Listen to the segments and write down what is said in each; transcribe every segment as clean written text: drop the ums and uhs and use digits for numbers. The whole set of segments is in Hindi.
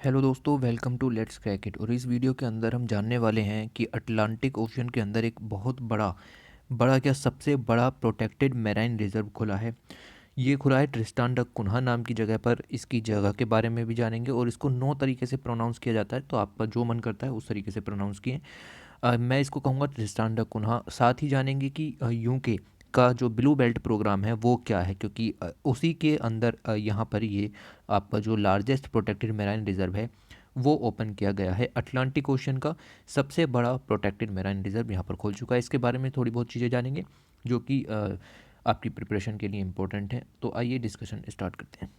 हेलो दोस्तों, welcome to let's crack it. और इस वीडियो के अंदर हम जानने वाले हैं कि अटलांटिक ओशन के अंदर एक बहुत बड़ा बड़ा क्या सबसे बड़ा प्रोटेक्टेड मैराइन रिजर्व खुला है। ये खुला है ट्रिस्टान ड कुन्हा नाम की जगह पर। इसकी जगह के बारे में भी जानेंगे और इसको 9 तरीके से प्रोनाउंस किया जाता है, तो आपका जो मन करता है उस तरीके से प्रोनाउंस किए। मैं इसको कहूँगा ट्रिस्टान ड कुन्हा। साथ ही जानेंगे कि यूके का जो ब्लू बेल्ट प्रोग्राम है वो क्या है, क्योंकि उसी के अंदर यहाँ पर ये आपका जो लार्जेस्ट प्रोटेक्टेड मैराइन रिजर्व है वो ओपन किया गया है। अटलांटिक ओशन का सबसे बड़ा प्रोटेक्टेड मैराइन रिजर्व यहाँ पर खोल चुका है। इसके बारे में थोड़ी बहुत चीज़ें जानेंगे जो कि आपकी प्रिपरेशन के लिए इम्पोर्टेंट है। तो आइए डिस्कशन स्टार्ट करते हैं।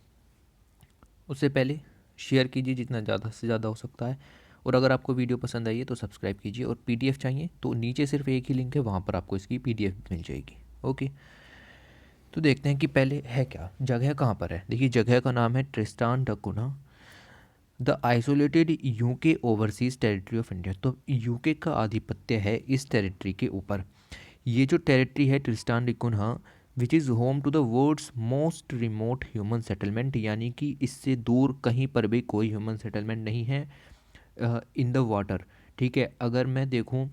उससे पहले शेयर कीजिए जितना ज़्यादा से ज़्यादा हो सकता है, और अगर आपको वीडियो पसंद आई है तो सब्सक्राइब कीजिए। और पीडीएफ चाहिए तो नीचे सिर्फ एक ही लिंक है, वहाँ पर आपको इसकी पीडीएफ मिल जाएगी। ओके, तो देखते हैं कि पहले है क्या, जगह कहाँ पर है। देखिए, जगह का नाम है Tristan da Cunha, the isolated UK overseas territory of India. तो यूके का आधिपत्य है इस टेरिटरी के ऊपर। ये जो टेरिटरी है Tristan da Cunha, which is home to the world's most remote human settlement, यानी कि इससे दूर कहीं पर भी कोई ह्यूमन सेटलमेंट नहीं है इन द वाटर। ठीक है, अगर मैं देखूं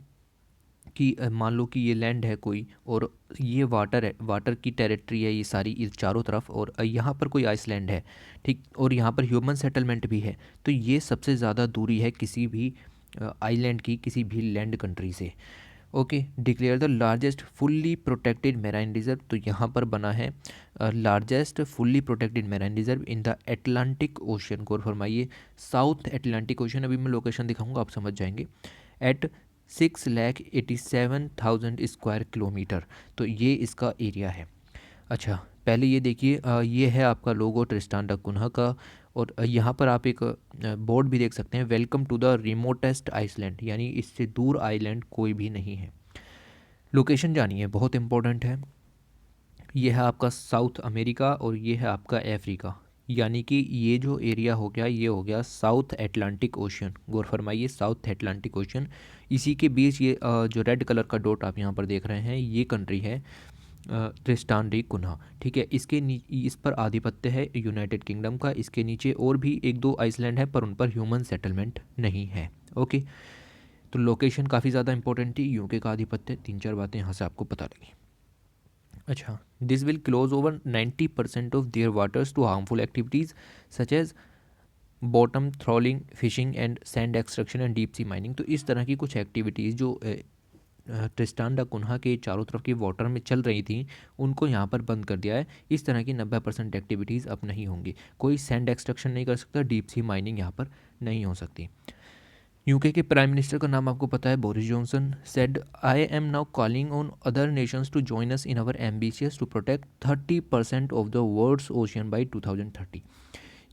कि मान लो कि ये लैंड है कोई, और ये वाटर है, वाटर की टेरिटरी है ये सारी, इस चारों तरफ, और यहाँ पर कोई आइसलैंड है, ठीक, और यहाँ पर ह्यूमन सेटलमेंट भी है, तो ये सबसे ज़्यादा दूरी है किसी भी आइलैंड की, किसी भी लैंड कंट्री से। Okay, declare the largest fully protected marine reserve. तो यहाँ पर बना है largest fully protected marine reserve in the Atlantic ocean. गौर फरमाइए, साउथ एटलांटिक ओशन। अभी मैं लोकेशन दिखाऊंगा, आप समझ जाएंगे। एट 6,87,000 स्क्वायर किलोमीटर, तो ये इसका एरिया है। अच्छा, पहले ये देखिए, ये है आपका लोगो ट्रिस्टान ड कुन्हा का। और यहाँ पर आप एक बोर्ड भी देख सकते हैं, welcome to the remotest island, यानी इससे दूर आइलैंड कोई भी नहीं है। लोकेशन जानिए, बहुत इंपॉर्टेंट है। ये है आपका साउथ अमेरिका और ये है आपका अफ्रीका, यानी कि ये जो एरिया हो गया ये हो गया साउथ एटलांटिक ओशन। गौर फरमाइए, साउथ एटलांटिक ओशन। इसी के बीच ये जो रेड कलर का डॉट आप यहाँ पर देख रहे हैं, ये कंट्री है ट्रिस्टान डी कुन्हा। ठीक है, इस पर आधिपत्य है यूनाइटेड किंगडम का। इसके नीचे और भी एक दो आइसलैंड है, पर उन पर ह्यूमन सेटलमेंट नहीं है। ओके, तो लोकेशन काफ़ी ज़्यादा इंपॉर्टेंट थी, यूके का आधिपत्य, तीन चार बातें यहाँ से आपको पता लगी। अच्छा, this will close over 90% of their waters to harmful activities such as bottom trawling, fishing and sand extraction and deep sea mining. तो इस तरह की कुछ एक्टिविटीज़ जो ट्रिस्टान दा कुन्हा के चारों तरफ की वाटर में चल रही थी, उनको यहाँ पर बंद कर दिया है। इस तरह की 90% एक्टिविटीज़ अब नहीं होंगी। कोई सैंड एक्सट्रैक्शन नहीं कर सकता, डीप सी माइनिंग यहाँ पर नहीं हो सकती। यूके के प्राइम मिनिस्टर का नाम आपको पता है, Boris Johnson. Said, I am now calling on other nations to join us in our ambitious to protect 30% of the world's ocean by 2030।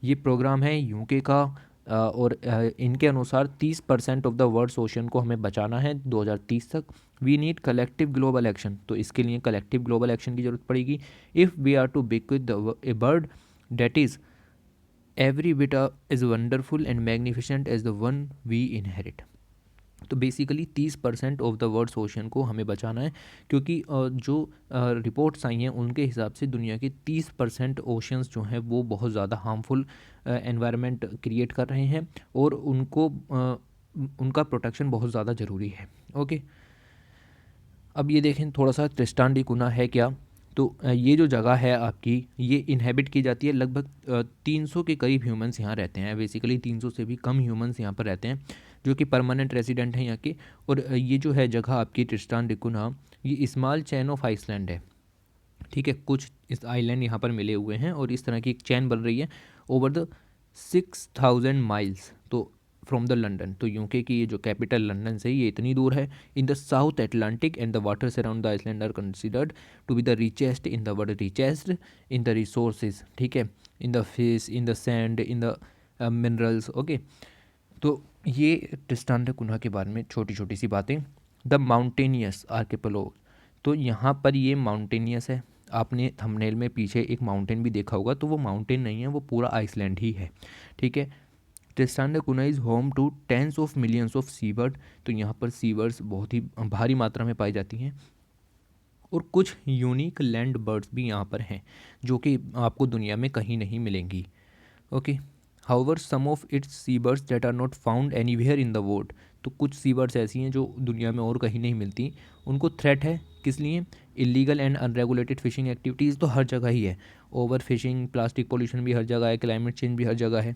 ये प्रोग्राम है यूके का, और इनके अनुसार 30% ऑफ द वर्ल्ड्स ओशन को हमें बचाना है 2030 तक। We need collective global action, तो इसके लिए कलेक्टिव ग्लोबल एक्शन की ज़रूरत पड़ेगी। If we are to bequeath a world that is every bit is wonderful and magnificent as the one we inherit. तो basically 30% of the world's ocean को हमें बचाना है, क्योंकि जो रिपोर्ट्स आई हैं उनके हिसाब से दुनिया के 30% ओशंस जो हैं वो बहुत ज़्यादा हार्मफुल एनवायरनमेंट क्रिएट कर रहे हैं, और उनका प्रोटेक्शन बहुत ज़्यादा ज़रूरी है। ओके, अब ये देखें थोड़ा सा, ट्रिस्टान डी कुन्हा है क्या। तो ये जो जगह है आपकी, ये इनहेबिट की जाती है। लगभग 300 के करीब ह्यूमंस यहाँ रहते हैं। बेसिकली 300 से भी कम ह्यूमंस यहाँ पर रहते हैं, जो कि परमानेंट रेजिडेंट हैं यहाँ के। और ये जो है जगह आपकी ट्रिस्टान डी कुन्हा, ये स्मॉल चैन ऑफ आइसलैंड है। ठीक है, कुछ इस आइलैंड यहाँ पर मिले हुए हैं, और इस तरह की एक चैन बन रही है ओवर द 6,000 माइल्स, तो फ्रॉम द लंदन। तो यूके की ये जो कैपिटल लंदन से ये इतनी दूर है। In the South Atlantic and the waters around the island are considered to be the richest in the world, richest in the resources, ठीक है, in the fish, in the sand, in the minerals. Okay, तो ये ट्रिस्टान दा कुन्हा के बारे में छोटी छोटी सी बातें। द माउंटेनियस आर्किपेलागो, तो यहाँ पर ये माउंटेनियस है। आपने थंबनेल में पीछे एक माउंटेन भी देखा होगा, तो वो माउंटेन नहीं है, वो पूरा आइसलैंड ही है। ठीक है, Tristan da Cunha is home to tens of millions of seabird. तो यहाँ पर सीबर्ड्स बहुत ही भारी मात्रा में पाई जाती हैं, और कुछ यूनिक लैंड बर्ड्स भी यहाँ पर हैं, जो कि आपको दुनिया में कहीं नहीं मिलेंगी। Okay, however some of its sea birds that are not found anywhere in the world, तो कुछ सी बर्ड्स ऐसी हैं जो दुनिया में और कहीं नहीं मिलती, उनको थ्रेट है। किस लिए? Illegal and unregulated fishing activities तो हर जगह ही है, ओवर फिशिंग, प्लास्टिक पोल्यूशन भी हर जगह है, क्लाइमेट चेंज भी हर जगह है।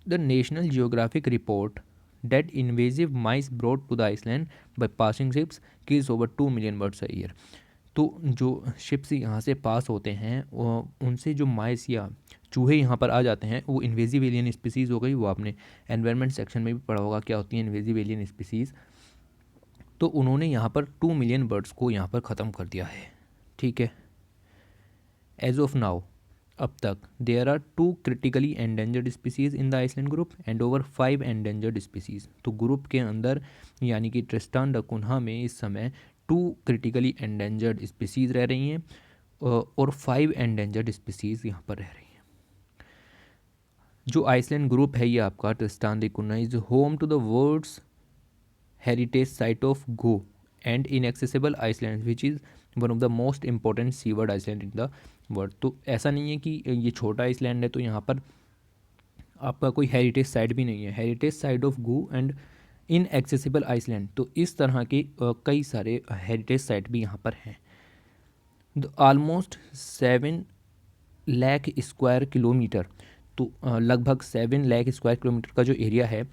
The national geographic report that invasive mice brought to the island by passing ships kills over 2 million birds a year। तो जो शिप्स यहाँ से पास होते हैं उनसे जो माइस या चूहे यहाँ पर आ जाते हैं, वो इन्वेजिव एलियन स्पीसीज़ हो गई। वो आपने एनवायरनमेंट सेक्शन में भी पढ़ा होगा क्या होती है इन्वेजिव एलियन स्पीसीज़। तो उन्होंने यहाँ पर 2 मिलियन बर्ड्स को यहाँ पर ख़त्म कर दिया है। ठीक है, एज ऑफ नाउ अब तक there are 2 critically endangered species in the island group and over 5 endangered species. तो ग्रुप के अंदर यानी कि ट्रिस्टान दा कुन्हा में इस समय 2 क्रिटिकली एंडेंजर्ड स्पीसीज़ रह रही हैं और 5 एंडेंजर्ड स्पीसीज़ यहाँ पर रह रही हैं। जो आइसलैंड ग्रुप है ये आपका Tristan da Cunha is home to the world's heritage site of Gough and inaccessible island which is one of the most important seabird island in the world. तो ऐसा नहीं है कि ये छोटा आइसलैंड है तो यहाँ पर आपका कोई हेरिटेज साइट भी नहीं है। Heritage site of Gough and inaccessible island, तो इस तरह के कई सारे हेरिटेज साइट भी यहाँ पर हैं। ऑलमोस्ट 7 लाख स्क्वायर किलोमीटर, तो लगभग 7 लाख स्क्वायर किलोमीटर का जो एरिया है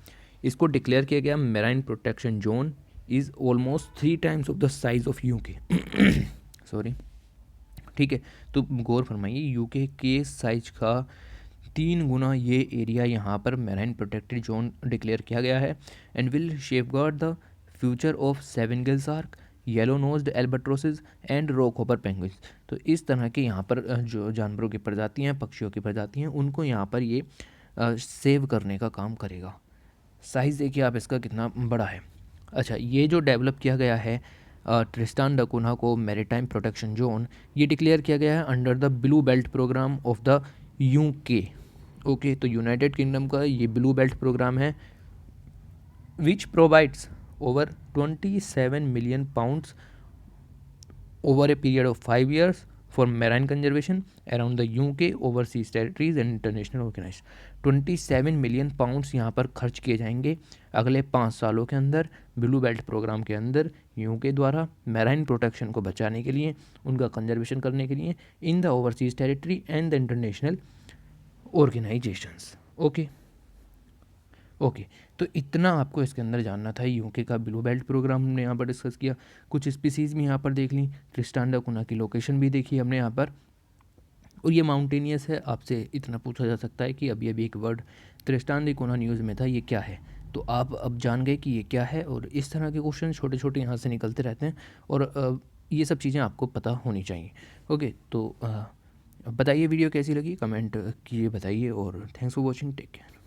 इसको डिक्लेयर किया गया marine protection zone is almost 3 times of the size of UK. Sorry, ठीक है, तो गौर फरमाइए यूके के साइज का 3 गुना ये एरिया यहाँ पर मेराइन प्रोटेक्टेड जोन डिक्लेयर किया गया है and will safeguard the future of 7 gill shark, yellow nosed albatrosses and rock hopper penguins. तो इस तरह के यहाँ पर जो जानवरों की प्रजातियाँ हैं, पक्षियों की प्रजातियाँ हैं, उनको यहाँ पर ये सेव करने का काम करेगा। साइज़ देखिए आप इसका कितना बड़ा है। अच्छा, ये जो डेवलप किया गया है ट्रिस्टान दा कुन्हा को मैरीटाइम प्रोटेक्शन जोन, ये डिक्लेयर किया गया है under the blue belt programme of the UK. Okay, तो यूनाइटेड किंगडम का ये ब्लू बेल्ट प्रोग्राम है which provides over 27 million pounds over a period of 5 years for marine conservation around the UK, overseas territories and international organized। 27 million pounds यहाँ पर खर्च किए जाएंगे अगले 5 सालों के अंदर ब्लू बेल्ट प्रोग्राम के अंदर यूके द्वारा मैराइन प्रोटेक्शन को बचाने के लिए, उनका कंजर्वेशन करने के लिए in the overseas territory and the international organisations. Okay, तो इतना आपको इसके अंदर जानना था। यूके का ब्लू बेल्ट प्रोग्राम हमने यहाँ पर डिस्कस किया, कुछ स्पीसीज़ भी यहाँ पर देख ली, ट्रिस्टान दा कुन्हा की लोकेशन भी देखी हमने यहाँ पर, और ये माउंटेनियस है। आपसे इतना पूछा जा सकता है कि अभी एक वर्ड ट्रिस्टान दा कुन्हा न्यूज़ में था, ये क्या है, तो आप अब जान गए कि ये क्या है। और इस तरह के क्वेश्चन छोटे छोटे यहाँ से निकलते रहते हैं और ये सब चीज़ें आपको पता होनी चाहिए। ओके, तो बताइए वीडियो कैसी लगी, कमेंट कीजिए, बताइए, और thanks for watching, take care.